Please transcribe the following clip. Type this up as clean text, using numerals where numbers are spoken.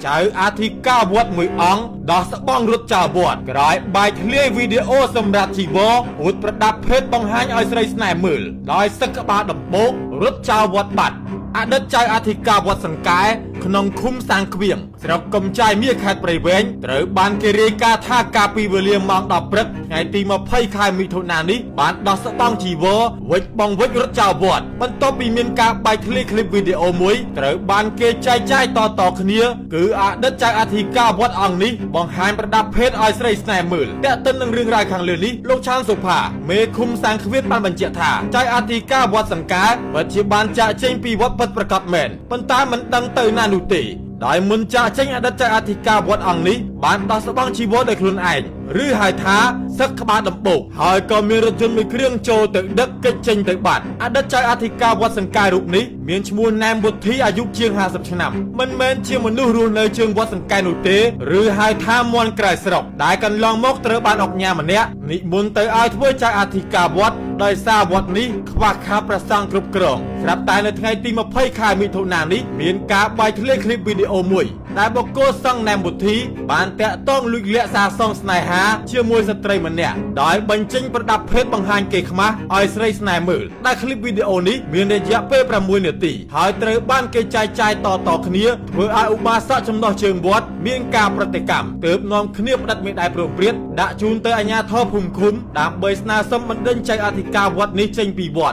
ចៅអធិការវត្តមួយអង្គដោះស្បង់រត់ចោលវត្តក្រោយបាយធ្លាយវីដេអូសម្រាប់ជីវរអួតប្រដាប់ភេទបង្ហាញឲ្យស្រីស្នេហ៍មើលដោយសឹកក្បាលដំបូករត់ចោលវត្តបាត់អតីតចៅអធិការវត្តសង្កែក្នុងឃុំសាងគ្វៀងស្រុកកំចាយមាសខេត្តព្រៃវែងត្រូវបានគេរាយការណ៍ថាកាលពីវេលាម៉ោង10ព្រឹកថ្ងៃទី20ខែមិថុនានេះបានដោះស្បង់ជីវរវិច្ចបងវិច្ចរត់ចោលវត្តបន្ទាប់ពីមានការបែកធ្លាយឃ្លីបវីដេអូមួយត្រូវបានគេចែកចាយតៗគ្នាគឺអតីតចៅអធិការវត្តអង្គនេះបង្ហាញប្រដាប់ភេទឲ្យស្រីស្នេហ៍មើលតែកតិននឹងរឿងរ៉ាវខាងលើនេះលោកឆានសុផាមេឃុំសាងគ្វៀងបានបញ្ជាក់ថាចៅអធិការវត្តសង្កែពិតជាបានចាក់ចេញពីវត្តពិតប្រាកដមែនប៉ុន្តែមិនដឹងទៅណានោះទេដោយមុនចាក់ចេញអតីតចៅអធិការវត្តអង្គនេះបានដោះស្បង់ជីវរដោយខ្លួនឯងឬហៅថាសឹកក្បាលដំបូកហើយក៏មានរថយន្តមួយគ្រឿងចូលទៅដឹកកិច្ចចេញទៅបាត់អតីតចៅអធិការវត្តសង្កែរូបនេះមានឈ្មោះណែមវុធីអាយុជាង50ឆ្នាំមិនមែនជាមនុស្សរស់នៅជើងវត្តសង្កែនោះទេឬហៅថាមន់ក្រៅស្រុកដែលកន្លងមកត្រូវបានអង្គញាម្នាក់និមន្តទៅឲ្យធ្វើចៅអធិការវត្តដោយសារវត្តនេះខ្វះខាតព្រះសង្ឃគ្រប់គ្រងស្រាប់តែនៅថ្ងៃទី20ខែមិថុនានេះមានការបែកធ្លាយឃ្លីបវីដេអូមួយដែលបុគ្គលសង្ឃណែមវុធីបានតាក់ទងលួចលាក់សារសងស្នេហាជាមួយស្ត្រីម្នាក់ដោយបញ្ចេញប្រដាប់ភេទបង្ហាញគេខ្មាស់ឲ្យស្រីស្នេហ៍មើលដែលឃ្លីបវីដេអូនេះមានរយៈពេល6នាទីហើយត្រូវបានគេចែកចាយតៗគ្នាធ្វើឲ្យឧបាសកចំណោះជើងវត្តមានការប្រតិកម្មទើបនាំគ្នាផ្តិតមេដាយព្រមព្រៀងដាក់ជូនទៅអាជ្ញាធរភូមិឃុំដើម្បីស្នើសុំបណ្តេញចៅអធិការវត្តនេះចេញពីវត្ត